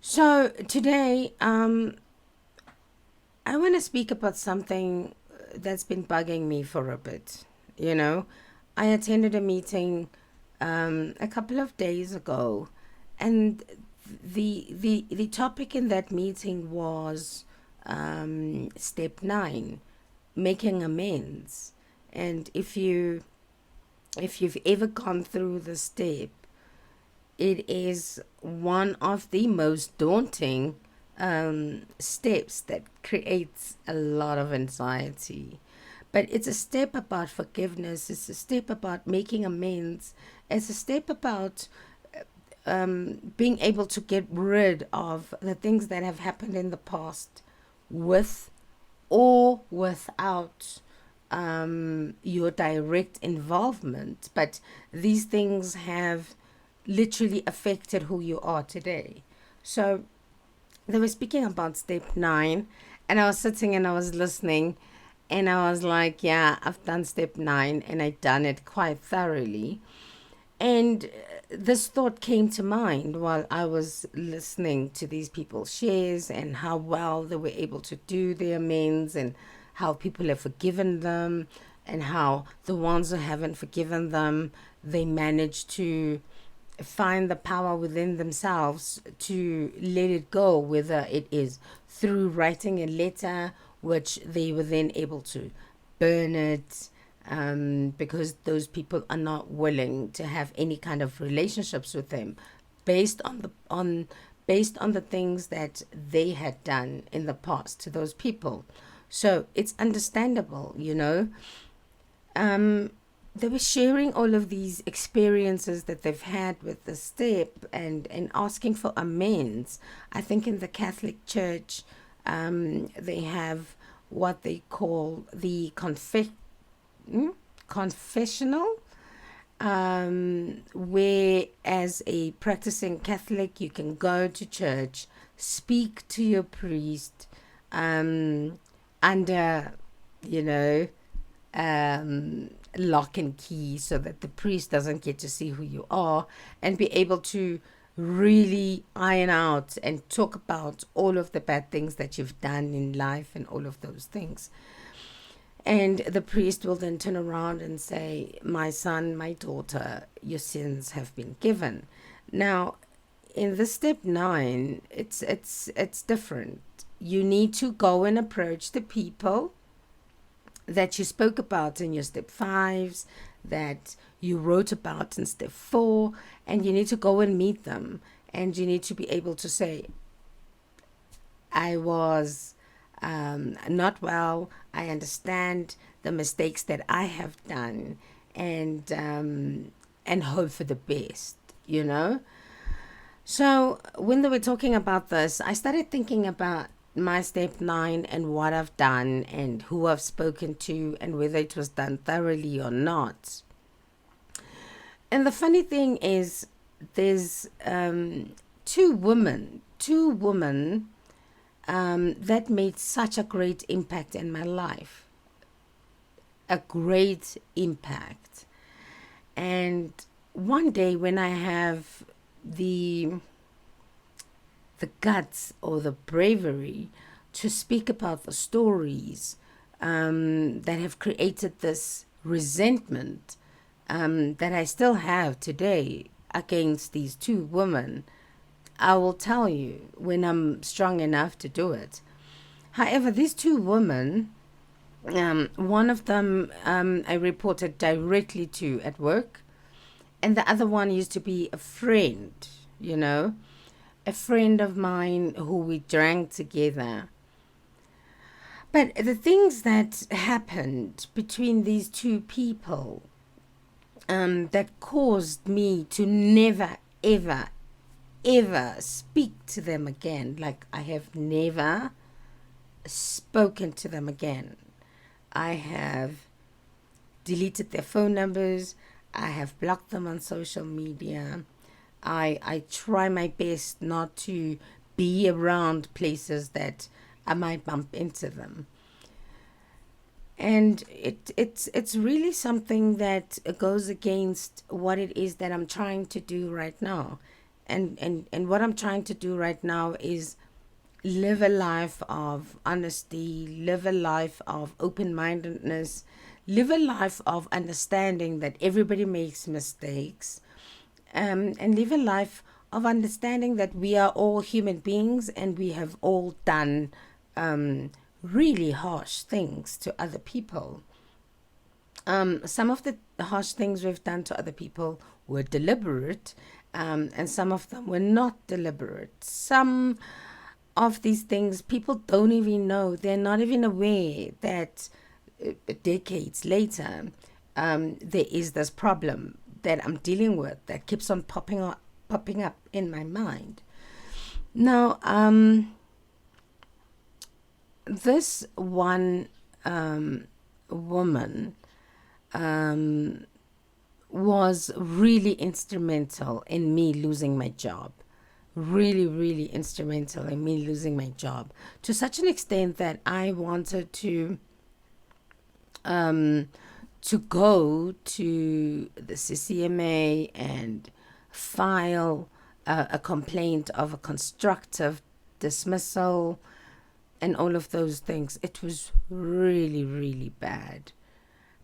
So today, I want to speak about something that's been bugging me for a bit. You know, I attended a meeting a couple of days ago, and the topic in that meeting was step 9, making amends. And if you've ever gone through the step, it is one of the most daunting steps that creates a lot of anxiety. But it's a step about forgiveness, it's a step about making amends, it's a step about being able to get rid of the things that have happened in the past with or without your direct involvement. But these things have literally affected who you are today. So they were speaking about step 9, and I was sitting and I was listening, and I was like, yeah, I've done step 9 and I've done it quite thoroughly. And this thought came to mind while I was listening to these people's shares and how well they were able to do their amends, and how people have forgiven them, and how the ones who haven't forgiven them, they managed to find the power within themselves to let it go, whether it is through writing a letter, which they were then able to burn it, because those people are not willing to have any kind of relationships with them based on the things that they had done in the past to those people. So it's understandable. They were sharing all of these experiences that they've had with the step, and asking for amends. I think in the Catholic Church, they have what they call the confessional, where as a practicing Catholic, you can go to church, speak to your priest, under, you know, lock and key, so that the priest doesn't get to see who you are, and be able to really iron out and talk about all of the bad things that you've done in life and all of those things. And the priest will then turn around and say, my son, my daughter, your sins have been given. Now, in the step 9, it's different. You need to go and approach the people that you spoke about in your step 5s, that you wrote about in step 4, and you need to go and meet them. And you need to be able to say, I was not well. I understand the mistakes that I have done, and hope for the best. You know. So when they were talking about this, I started thinking about my step 9 and what I've done and who I've spoken to and whether it was done thoroughly or not. And the funny thing is, there's two women that made such a great impact in my life, a great impact. And one day when I have the the guts or the bravery to speak about the stories that have created this resentment, that I still have today against these two women, I will tell you when I'm strong enough to do it. However, these two women, one of them I reported directly to at work, and the other one used to be a friend, you know, a friend of mine who we drank together. But the things that happened between these two people, that caused me to never, ever, ever speak to them again. Like, I have never spoken to them again. I have deleted their phone numbers. I have blocked them on social media. I try my best not to be around places that I might bump into them. And it's really something that goes against what it is that I'm trying to do right now. and what I'm trying to do right now is live a life of honesty, live a life of open mindedness, live a life of understanding that everybody makes mistakes, and live a life of understanding that we are all human beings and we have all done really harsh things to other people. Some of the harsh things we've done to other people were deliberate, and some of them were not deliberate. Some of these things people don't even know. They're not even aware that decades later, there is this problem that I'm dealing with that keeps on popping up in my mind. Now, this one woman was really instrumental in me losing my job. Really, really instrumental in me losing my job to such an extent that I wanted to go to the CCMA and file a complaint of a constructive dismissal and all of those things. It was really, really bad.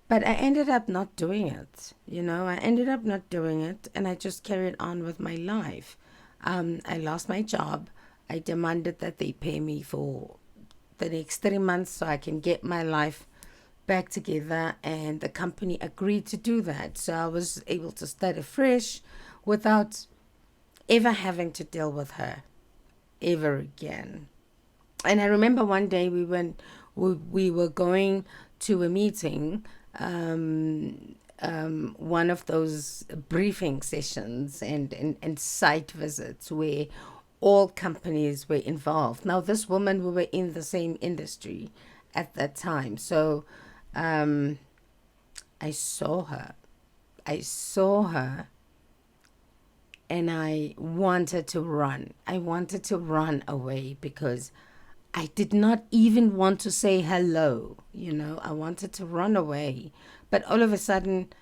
But I ended up not doing it. I ended up not doing it, and I just carried on with my life. I lost my job. I demanded that they pay me for the next 3 months so I can get my life back together, and the company agreed to do that. So I was able to start afresh without ever having to deal with her ever again. And I remember one day we were going to a meeting, one of those briefing sessions and site visits where all companies were involved. Now, this woman, we were in the same industry at that time. So I saw her. I saw her and I wanted to run. I wanted to run away because I did not even want to say hello. I wanted to run away. But all of a sudden,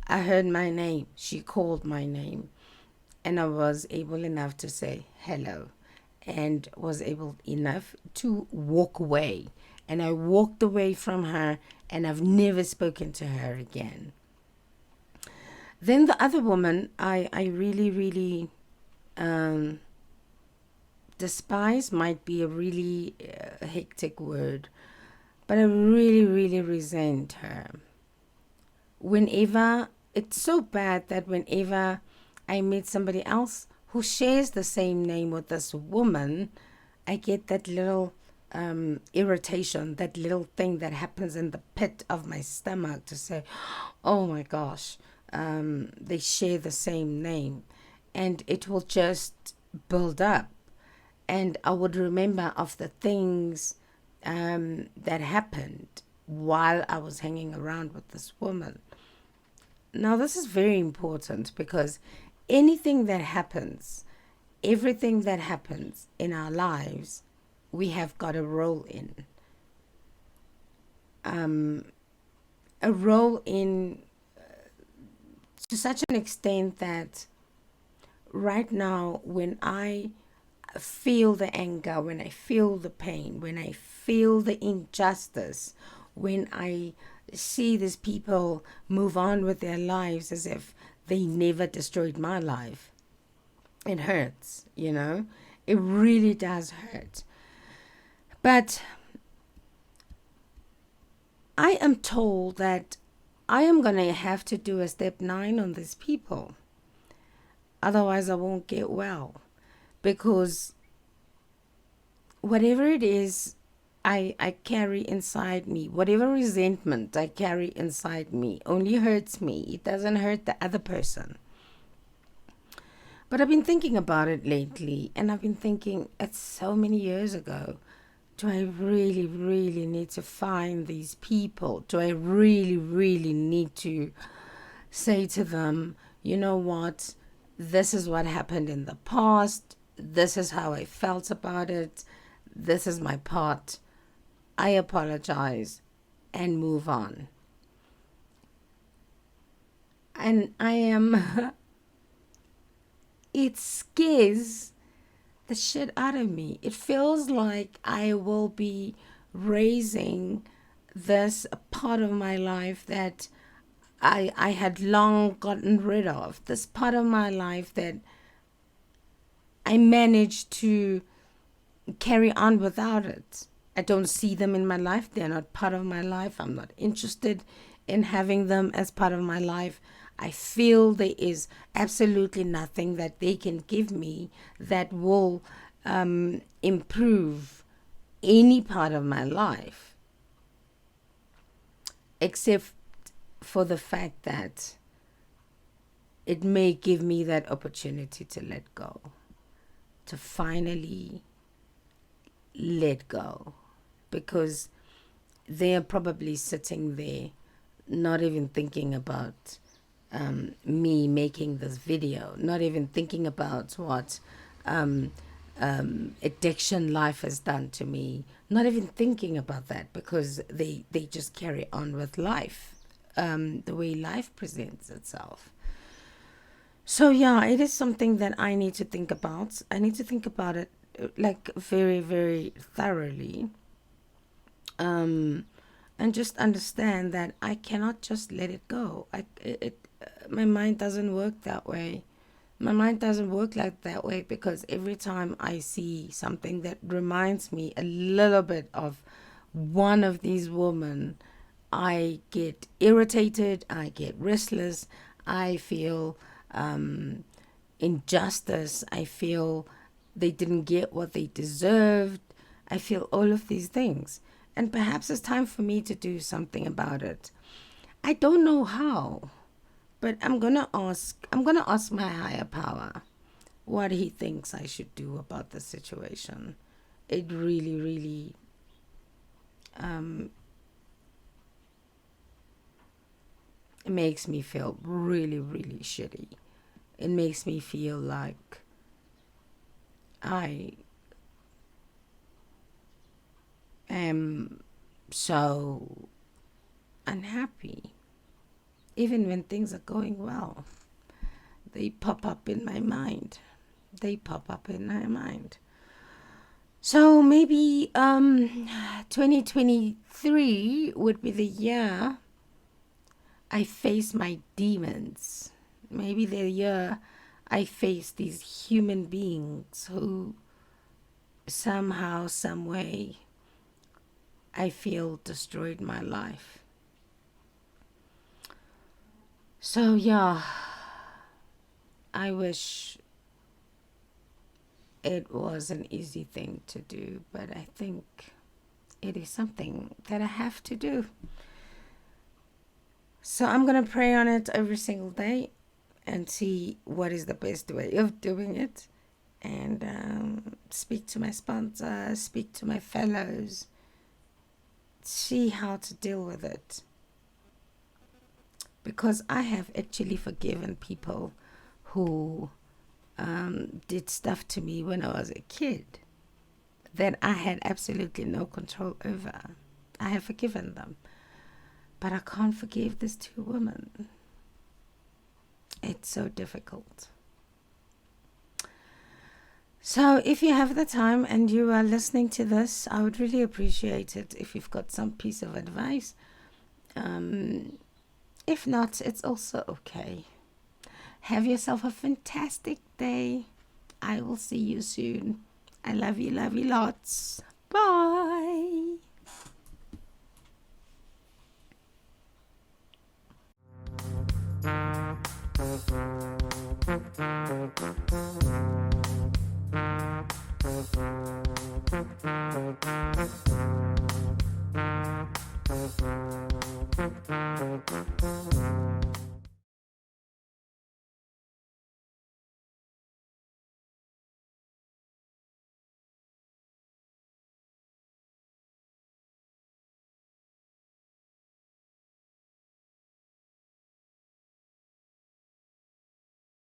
I heard my name. She called my name. And I was able enough to say hello and was able enough to walk away. And I walked away from her and I've never spoken to her again. Then the other woman, I really, really despise might be a really hectic word, but I really, really resent her. Whenever, it's so bad that whenever I meet somebody else who shares the same name with this woman, I get that little irritation, that little thing that happens in the pit of my stomach to say, oh my gosh, they share the same name. And it will just build up. And I would remember of the things that happened while I was hanging around with this woman. Now, this is very important because anything that happens, everything that happens in our lives, we have got a role in. A role in to such an extent that right now, when I feel the anger, when I feel the pain, when I feel the injustice, when I see these people move on with their lives as if they never destroyed my life, it hurts, It really does hurt. But I am told that I am going to have to do a step 9 on these people. Otherwise, I won't get well. Because whatever it is I carry inside me, whatever resentment I carry inside me, only hurts me. It doesn't hurt the other person. But I've been thinking about it lately, and I've been thinking, it's so many years ago. Do I really, really need to find these people? Do I really, really need to say to them, you know what? This is what happened in the past. This is how I felt about it. This is my part. I apologize and move on. And I am it scares the shit out of me. It feels like I will be raising this part of my life that I had long gotten rid of. This part of my life that I managed to carry on without it. I don't see them in my life. They're not part of my life. I'm not interested in having them as part of my life. I feel there is absolutely nothing that they can give me that will improve any part of my life, except for the fact that it may give me that opportunity to let go, to finally let go, because they're probably sitting there not even thinking about me making this video, not even thinking about what addiction life has done to me, not even thinking about that, because they just carry on with life, the way life presents itself. So yeah, it is something that I need to think about. I need to think about it like very, very thoroughly. And just understand that I cannot just let it go. My mind doesn't work that way. My mind doesn't work like that way, because every time I see something that reminds me a little bit of one of these women, I get irritated, I get restless, I feel injustice, I feel they didn't get what they deserved, I feel all of these things. And perhaps it's time for me to do something about it. I don't know how, but I'm gonna ask my higher power what he thinks I should do about the situation. It really, really it makes me feel really, really shitty. It makes me feel like I am so unhappy. Even when things are going well, they pop up in my mind. They pop up in my mind. So maybe 2023 would be the year I face my demons. Maybe the year I face these human beings who somehow, some way, I feel destroyed my life. So yeah, I wish it was an easy thing to do, but I think it is something that I have to do. So I'm going to pray on it every single day and see what is the best way of doing it. And speak to my sponsor, speak to my fellows, see how to deal with it. Because I have actually forgiven people who did stuff to me when I was a kid that I had absolutely no control over. I have forgiven them. But I can't forgive these two women. It's so difficult. So if you have the time and you are listening to this, I would really appreciate it if you've got some piece of advice. If not, it's also okay. Have yourself a fantastic day. I will see you soon. I love you lots. Bye.